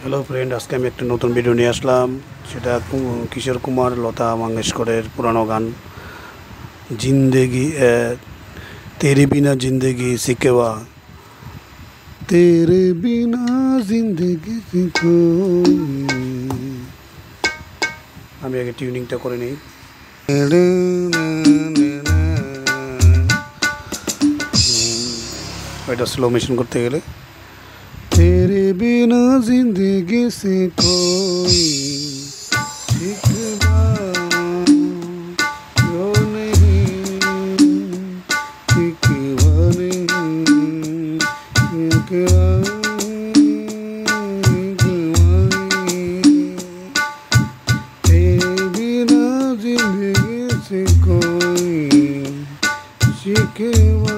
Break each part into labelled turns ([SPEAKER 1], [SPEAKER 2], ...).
[SPEAKER 1] Hello friend, আজকে আমি একটা নতুন ভিডিও নিয়ে আসলাম। সেটা কিশোর কুমার লতা মঙ্গেশকরের পুরানো গান জিন্দেগি তেরে বিনা জিন্দেগি সিকেওয়া, তেরে বিনা জিন্দেগি সিকোই। আমি আগে টিউনিংটা করে নিই। এটা স্লো মেশিন করতে গেলে तेरे बिना जिंदगी से कोई शिकवा जो नहीं, शिकवा नहीं, शिकवा तेरे बिना जिंदगी से कोई शिकवा।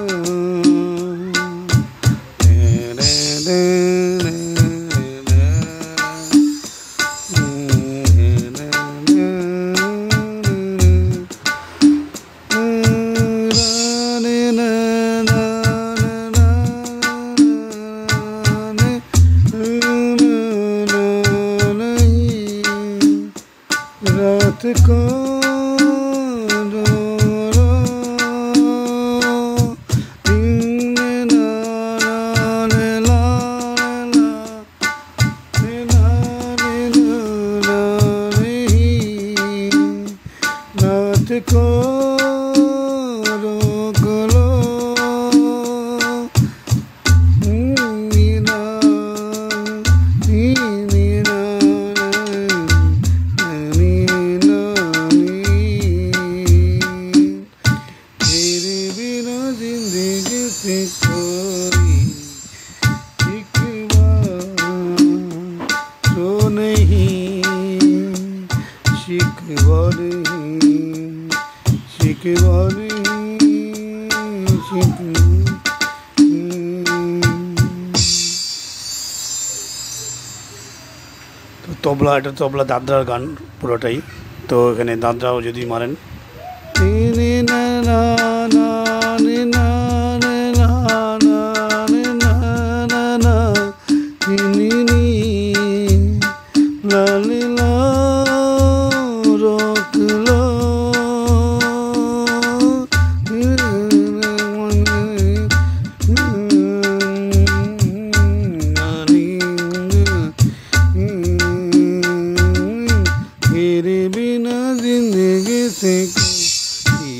[SPEAKER 1] रात को रात को रोक लो नीना नीना नीना तेरे बिना जिंदगी से कोई शिकवा तो नहीं, शिकवा नहीं, शिकवा नहीं, शिकवा। তো তবলা, এটা তবলা দাদরার গান পুরোটাই। তো এখানে দাদরাও যদি মারেন तेरे बिना जिंदगी से कोई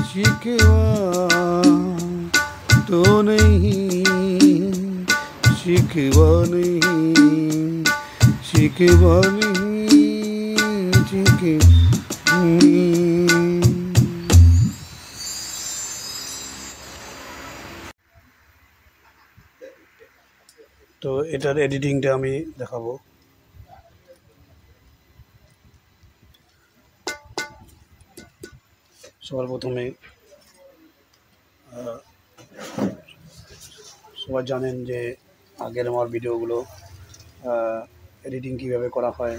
[SPEAKER 1] शिकवा तो नहीं, शिकवा नहीं, शिकवा नहीं, शिकवा नहीं। তো এটার এডিটিংটা আমি দেখাবো। সবার প্রথমে সবাই জানেন যে আগের আমার ভিডিওগুলো এডিটিং কীভাবে করা হয়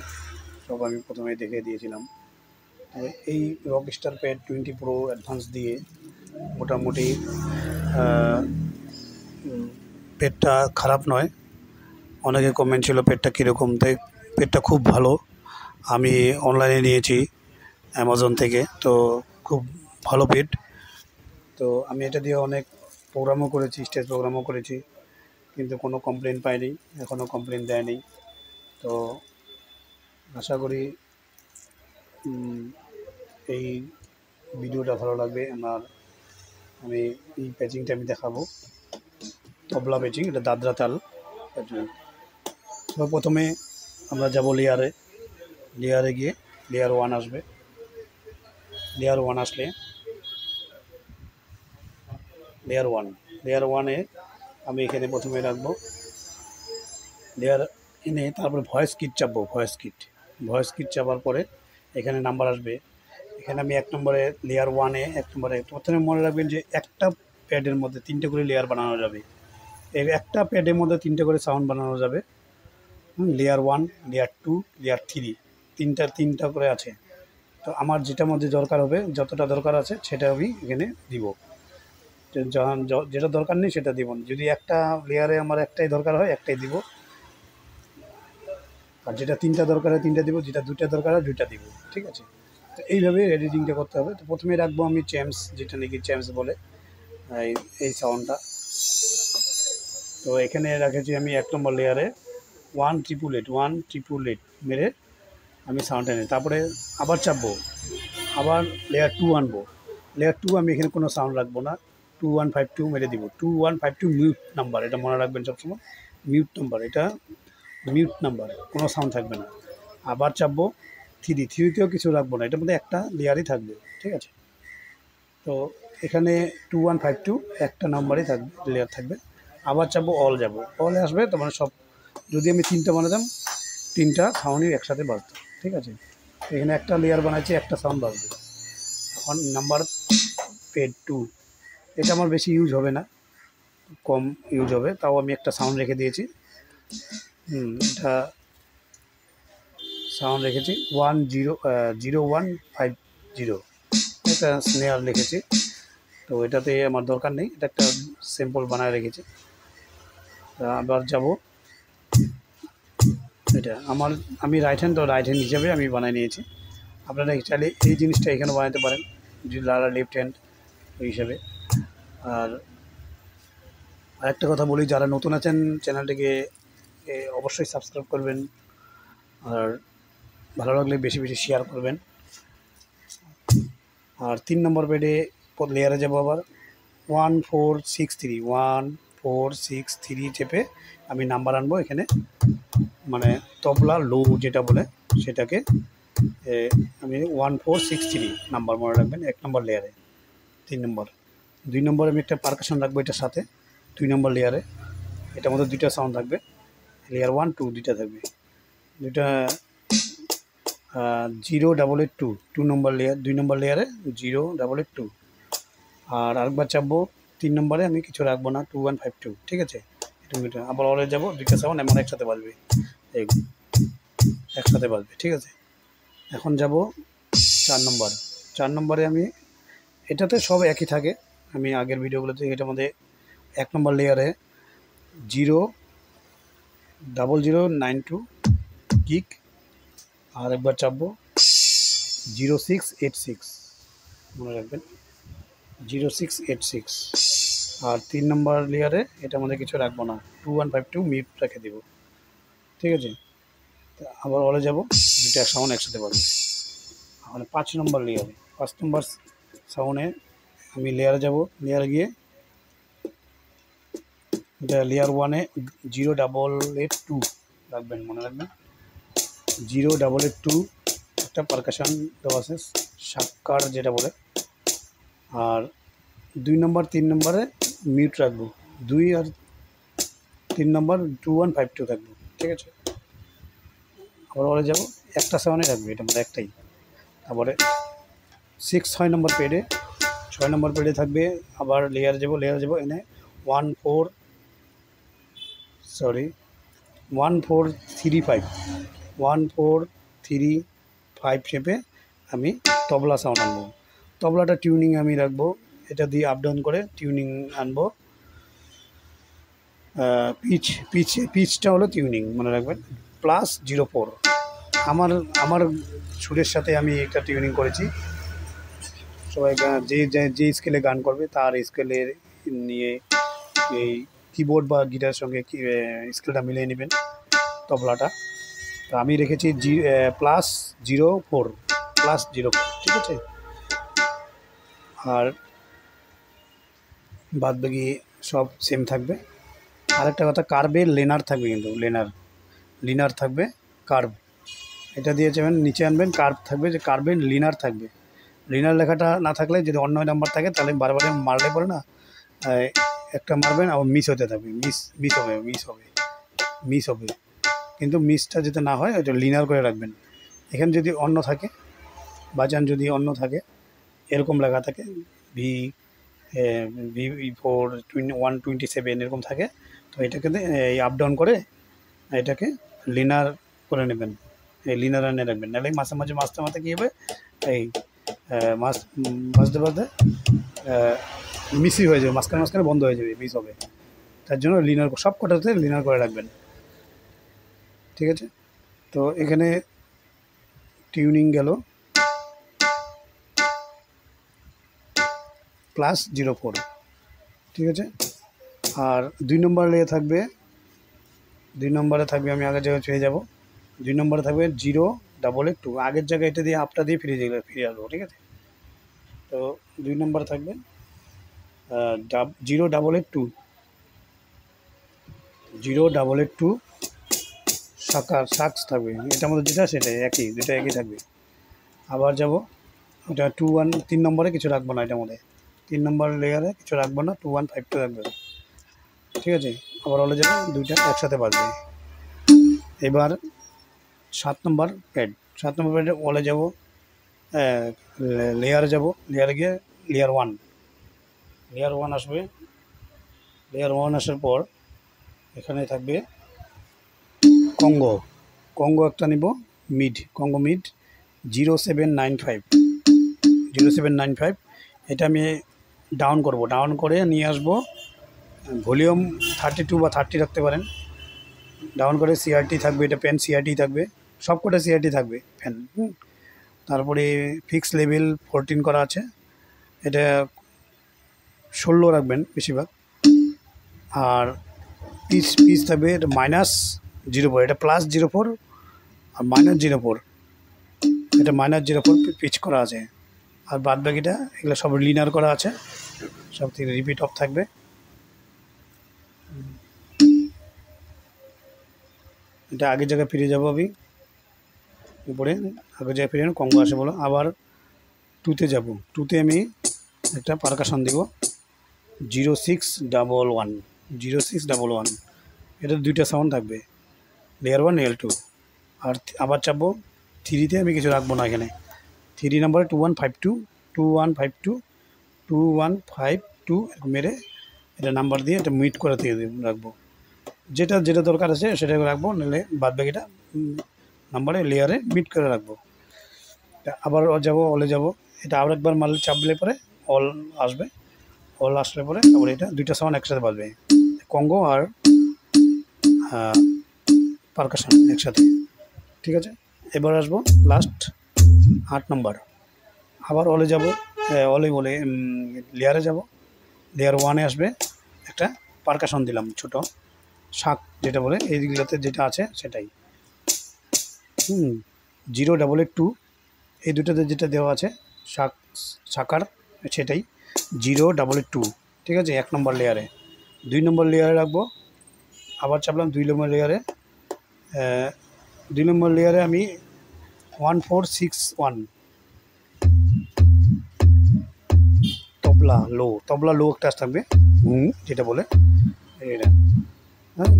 [SPEAKER 1] সব আমি প্রথমে দেখে দিয়েছিলাম। এই রকস্টার প্যাড 20 প্রো অ্যাডভান্স দিয়ে মোটামুটি পেডটা খারাপ নয়। অনেকে কমেন্ট ছিল পেডটা কীরকম, তাই পেডটা খুব ভালো। আমি অনলাইনে নিয়েছি অ্যামাজন থেকে, তো খুব ভালো পেড। তো আমি এটা দিয়ে অনেক প্রোগ্রামও করেছি, স্টেজ প্রোগ্রামও করেছি, কিন্তু কোনো কমপ্লেন পাইনি, এখনও কমপ্লেন দেয়নি। তো আশা করি এই ভিডিওটা ভালো লাগবে। আমি এই প্যাচিংটা আমি দেখাবো, তবলা প্যাচিং, এটা দাদরা তাল। তো প্রথমে আমরা যাব লেয়ারে গিয়ে লেয়ার 1 আসবে। লেয়ার 1 আসলে লেয়ার 1-এ আমি এখানে প্রথমে রাখবো লেয়ার এনে, তারপরে ভয়েস কিট চাপবো। ভয়েস কিট চাপার পরে এখানে নাম্বার আসবে। এখানে আমি 1 নম্বরে লেয়ার 1-এ 1 নম্বরে প্রথমে মনে রাখবেন যে একটা প্যাডের মধ্যে 3টে করে লেয়ার বানানো যাবে। এই একটা প্যাডের মধ্যে 3টে করে সাউন্ড বানানো যাবে। লেয়ার 1, লেয়ার 2, লেয়ার 3, তিনটা করে আছে। তো আমার যেটার মধ্যে দরকার হবে, যতটা দরকার আছে সেটা আমি এখানে দিব। যেটা দরকার নেই সেটা দিব না। যদি একটা লেয়ারে আমার একটাই দরকার হয় একটাই দিব, আর যেটা 3টা দরকার হয় 3টা দিব, যেটা 2টা দরকার হয় 2টা দিব, ঠিক আছে। তো এইভাবে এডিটিংটা করতে হবে। তো প্রথমে রাখবো আমি চ্যাম্পস, যেটা নাকি চ্যাম্পস বলে এই সাউন্ডটা। তো এখানে রেখেছি আমি 1 নম্বর লেয়ারে 1 888 মেরে আমি সাউন্ডটা নিই। তারপরে আবার চাপবো, আবার লেয়ার 2 আনবো। লেয়ার 2 আমি এখানে কোনো সাউন্ড রাখবো না, 2152 মেরে দিব। 2152 মিউট নাম্বার, এটা মনে রাখবেন সবসময়, মিউট নাম্বার, এটা মিউট নাম্বার, কোনো সাউন্ড থাকবে না। আবার চাপবো 3তেও কিছু রাখবো না, এটার মধ্যে একটা লেয়ারই থাকবে, ঠিক আছে। তো এখানে 2152 একটা নাম্বারই থাকবে, লেয়ার থাকবে। আবার চাপবো অল, যাবো অলে আসবে, তার মানে সব, যদি আমি 3টা বানাতাম 3টা সাউন্ডই একসাথে বাজতো, ঠিক আছে। এখানে একটা লেয়ার বানাচ্ছি, একটা সাউন্ড বাজবে। এখন নাম্বার পেড 2, এটা আমার বেশি ইউজ হবে না, কম ইউজ হবে, তাও আমি একটা সাউন্ড রেখে দিয়েছি। এটা সাউন্ড রেখেছি 0150, এটা স্নেয়ার লিখেছি। তো এটাতে আমার দরকার নেই, এটা একটা সিম্পল বানায় রেখেছি। আবার যাব, এটা আমি রাইট হ্যান্ড হিসাবে আমি বানিয়ে নিয়েছি। আপনারা চাইলে এই জিনিসটা এখানে বানাতে পারেন, যারা লেফট হ্যান্ড ওই হিসাবে। আর আরেকটা কথা বলি, যারা নতুন আছেন চ্যানেলটিকে অবশ্যই সাবস্ক্রাইব করবেন, আর ভালো লাগলে বেশি বেশি শেয়ার করবেন। আর 3 নম্বর বেডে লেয়ারে যাবো আবার 1463 চেপে আমি নাম্বার আনবো এখানে, মানে তবলা লো যেটা বলে সেটাকে আমি 1463 নাম্বার মনে রাখবেন 1 নম্বর লেয়ারে। 3 নম্বর, 2 নম্বরে আমি একটা পারকাশন রাখবো এটার সাথে 2 নম্বর লেয়ারে, এটার মধ্যে 2টা সাউন্ড থাকবে, লেয়ার 1 2 2টা থাকবে, 2টা 0882 2 নম্বর লেয়ার, 2 নম্বর লেয়ারে 0882। আর আরেকবার চাপবো 3 নম্বরে, আমি কিছু রাখবো না, 2152, ঠিক আছে। এটা আবার অলে যাবো, 2টা সাউন্ড আমার একসাথে বাজবে, একসাথে বাজবে, ঠিক আছে। এখন যাব 4 নম্বরে আমি, এটাতে সব একই থাকে, আমি আগের ভিডিওগুলোতে এটার মধ্যে 1 নম্বর লেয়ারে 00092 গিগ, আর একবার চাপবো 0686, মনে রাখবেন 0686। আর 3 নম্বর লেয়ারে এটার মধ্যে কিছু রাখবো না, 2152 মিউট রেখে দেবো, ঠিক আছে। আবার অলে যাব, 2টা সাউন্ড একসাথে বাজবে। মানে 5 নম্বর লেয়ারে, 5 নম্বর সাউন্ডে আমি লেয়ারে যাব, লেয়ারে গিয়ে এটা লেয়ার 1-এ 0882 রাখবেন, মনে রাখবেন 0882, একটা পারকাশন দেওয়া আছে শাক্কার যেটা বলে। আর 2 নম্বর 3 নম্বরে মিউট রাখবো, 2 আর 3 নম্বর 2152 থাকবো, ঠিক আছে। আবার বলে যাবো, একটা সাউন্ডে রাখবে, এটা মধ্যে একটাই। তারপরে 6 নম্বর পেডে, 6 নম্বর পেডে থাকবে, আবার লেয়ারে যাবো এনে 1435 চেপে আমি তবলা সাউন্ড আনবো। তবলাটা টিউনিং আমি রাখবো, এটা দিয়ে আপ ডাউন করে টিউনিং আনবো। পিচটা হলো টিউনিং, মনে রাখবেন +04। আমার সুরের সাথে আমি একটা টিউনিং করেছি। সবাই যে স্কেলে গান করবে তার স্কেলের নিয়ে এই কিবোর্ড বা গিটারের সঙ্গে স্কেলটা মিলিয়ে নেবেন তবলাটা। তো আমি রেখেছি +04, ঠিক আছে। আর বাদ বাকি সব সেম থাকবে। আরেকটা কথা, কার্ভের লেনার থাকবে, কিন্তু লিনার থাকবে, কার্ভ এটা দিয়ে যাবেন, নিচে আনবেন, কার্ভ থাকবে, যে কার্ভের লিনার থাকবে। লিনার লেখাটা না থাকলে, যদি অন্য নাম্বার থাকে তাহলে বারবার মারলে পরে না, একটা মারবেন আবার মিস হতে থাকবে, মিস হবে। কিন্তু মিসটা যাতে না হয় ওটা লিনার করে রাখবেন। এখানে যদি অন্য থাকে, বাজান যদি অন্য থাকে, এরকম লেখা থাকে V127 এরকম থাকে, তো এটাকে এই আপ ডাউন করে এটাকে লিনার করে নেবেন, এই লিনার এনে রাখবেন। নাহলে মাঝতে কী হবে, এই বাজতে মিসই হয়ে যাবে, মাঝখানে বন্ধ হয়ে যাবে, মিস হবে। তার জন্য লিনার সব কটাতে লিনার করে রাখবেন, ঠিক আছে। তো এখানে টিউনিং গেল +04, ঠিক আছে। আর 2 নম্বর লেয়ার থাকবে, 2 নম্বরে থাকবে, আমি আগের জায়গায় চলে যাব। 2 নম্বরে থাকবে 082, আগের জায়গায় এটা দিয়ে আপটা দিয়ে ফিরে আসবো, ঠিক আছে। তো 2 নম্বরে থাকবে 0882, 0882 সাকস থাকবে, এটার মধ্যে যেটা সেটাই একই, দুটো একই থাকবে। আবার যাব ওটা 21, 3 নম্বরে কিছু রাখবো না, এটার মধ্যে 3 নম্বর লেয়ারে কিছু রাখবো না, 2152 রাখবে, ঠিক আছে। আবার হলে যাবো, দুইটা একসাথে বাজবে। এবার 7 নম্বর প্যাড, 7 নম্বর প্যাডে ওলে যাব, লেয়ারে যাব, লেয়ারে গিয়ে লেয়ার 1 আসবে। লেয়ার 1 আসার পর এখানে থাকবে কঙ্গো একটা নিব, কঙ্গো মিড 0795, এটা আমি ডাউন করব, ডাউন করে নিয়ে আসবো। ভলিউম 32 বা 30 রাখতে পারেন। ডাউন করে সিআরটি থাকবে, এটা পেন সিআরটি থাকবে, সব কটা সিআরটি থাকবে ফ্যান। তারপরে ফিক্স লেভেল 14 করা আছে, এটা 16 রাখবেন বেশিরভাগ। আর পিচ থাকবে, এটা -04, এটা +04 আর -04, এটা -04 পিচ করা আছে। আর বাদ বাকিটা এগুলো সব লিনার করা আছে, সব থেকে রিপিট অফ থাকবে। এটা আগের জায়গায় ফিরে যাবো আমি, উপরে আগের জায়গায় ফিরে কঙ্গো আসে বলো। আবার 2তে যাব, 2তে আমি একটা পারকাশন দিব 0611, এটা 2টা সাউন্ড থাকবে, লেয়ার 1 লেয়ার 2। আর আবার চাপবো 3তে, আমি কিছু রাখবো না এখানে। 3 নম্বরে 2152 মেরে এটা নাম্বার দিয়ে এটা মিট করে দিয়ে রাখবো। যেটা দরকার আছে সেটা রাখবো, নাহলে বাদ বাকিটা নাম্বারে লেয়ারে মিট করে রাখবো। আবার যাব, অলে যাব, এটা আবার একবার মারলে চাপলে পরে অল আসবে, অল আসলে পরে তারপরে এটা 2টা সাউন্ড একসাথে বাজবে, কঙ্গো আর পারকাশন একসাথে, ঠিক আছে। এবার আসবো লাস্ট 8 নম্বর, আবার অলে যাব, বলে লেয়ারে যাব, লেয়ার 1-এ আসবে, একটা পারকাশন দিলাম ছোট শাক, যেটা বলে এইগুলোতে যেটা আছে সেটাই 0882, এই দুটোতে যেটা দেওয়া আছে শাকার সেটাই 0882, ঠিক আছে। 1 নম্বর লেয়ারে, 2 নম্বর লেয়ারে রাখবো। আবার চাপলাম 2 নম্বর লেয়ারে, 2 নম্বর লেয়ারে আমি 1461 তবলা লো একটা থাকবে, যেটা বলে এটা, হ্যাঁ।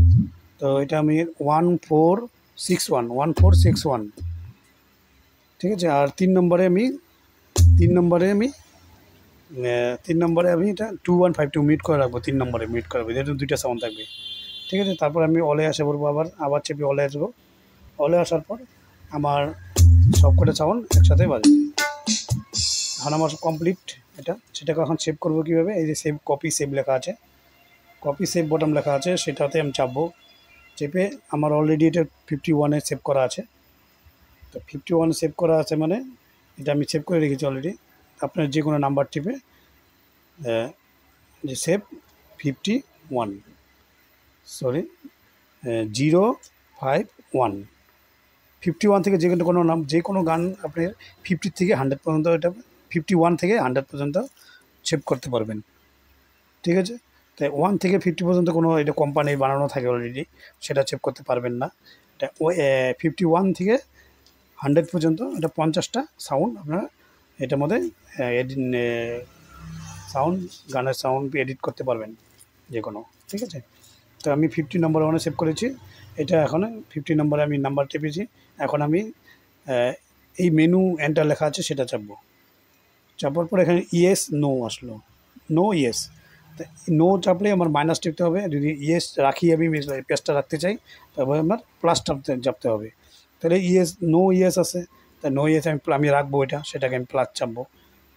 [SPEAKER 1] তো এটা আমি 1461, ঠিক আছে। আর 3 নম্বরে আমি এটা 2152 মিট করে রাখবো, 3 নম্বরে মিট করে রাখবো, যেহেতু 2টা সাউন্ড থাকবে, ঠিক আছে। তারপর আমি অলে আসে বলবো, আবার চেপে অলে আসবো। অলে আসার পর আমার সবকটা সাউন্ড একসাথে বাজবে। এখন আমার কমপ্লিট এটা, সেটাকে এখন সেভ করবো কীভাবে, এই যে সেভ লেখা আছে, সেভ বটন লেখা আছে, সেটাতে আমি চাপবো। চেপে আমার অলরেডি এটা 51-এ সেভ করা আছে, তো 51 সেভ করা আছে মানে এটা আমি সেভ করে রেখেছি অলরেডি। আপনার যে কোনো নাম্বার টিপে যে সেভ 051 থেকে যে কোনো গান আপনি 50 থেকে 100 পর্যন্ত, এটা 51 থেকে 100 পর্যন্ত সেভ করতে পারবেন, ঠিক আছে। তাই 1 থেকে 50 পর্যন্ত কোনো এটা কোম্পানির বানানো থাকে অলরেডি, সেটা সেভ করতে পারবেন না। এটা 51 থেকে 100 পর্যন্ত, এটা 50টা সাউন্ড আপনারা এটার মধ্যে গানের সাউন্ড এডিট করতে পারবেন যে কোনো, ঠিক আছে। তো আমি 50 নম্বর ওখানে সেভ করেছি, এটা এখন 50 নম্বরে আমি নাম্বার টিপেছি। এখন আমি এই মেনু এন্টার লেখা আছে সেটা চাপবো, চাপার পর এখানে ইয়েস নো আসলো, ইয়েস, নো চাপলে আমার মাইনাস টিপতে হবে, যদি ইয়েস রাখি আমি পেজটা রাখতে চাই তারপরে আমার প্লাস চাপতে হবে। তাহলে ইয়েস আছে, তাই নো ইয়েস আমি রাখবো, সেটাকে আমি প্লাস চাপবো,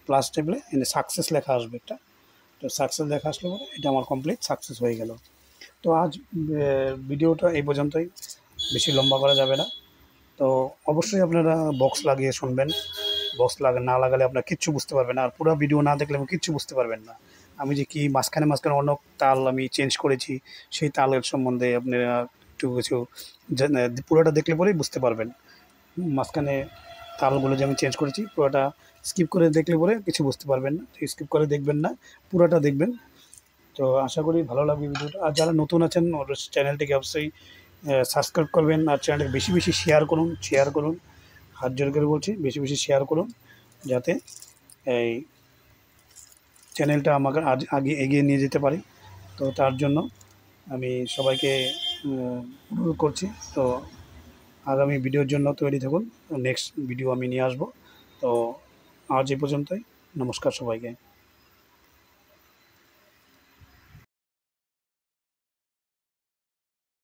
[SPEAKER 1] প্লাস টিপলে এখানে সাকসেস লেখা আসবে একটা, তো সাকসেস লেখা আসলে পরে এটা আমার কমপ্লিট সাকসেস হয়ে গেল। তো আজ ভিডিওটা এই পর্যন্তই, বেশি লম্বা করা যাবে না। তো অবশ্যই আপনারা বক্স লাগিয়ে শুনবেন। বক্স না লাগালে আপনারা কিচ্ছু বুঝতে পারবেন না, আর পুরো ভিডিও না দেখলে আপনি কিচ্ছু বুঝতে পারবেন না। আমি যে কি মাঝখানে অন্য তাল আমি চেঞ্জ করেছি, সেই তালের সম্বন্ধে আপনারা একটু কিছু পুরোটা দেখলে পরেই বুঝতে পারবেন। মাঝখানে তালগুলো যে আমি চেঞ্জ করেছি, পুরোটা স্কিপ করে দেখলে পরে কিছু বুঝতে পারবেন না। স্কিপ করে দেখবেন না, পুরোটা দেখবেন। তো আশা করি ভালো লাগবে ভিডিওটা। আর যারা নতুন আছেন ওর চ্যানেলটিকে অবশ্যই সাবস্ক্রাইব করবেন, আর চ্যানেলটাকে বেশি বেশি শেয়ার করুন। হাত জোর করে বলছি, বেশি বেশি শেয়ার করুন, যাতে এই চ্যানেলটা আমাকে আগে এগিয়ে নিয়ে যেতে পারি। তো তার জন্য আমি সবাইকে অনুরোধ করছি। তো আগামী ভিডিওর জন্য তৈরি থাকুন, নেক্সট ভিডিও আমি নিয়ে আসবো। তো আজ এই পর্যন্তই। নমস্কার সবাইকে।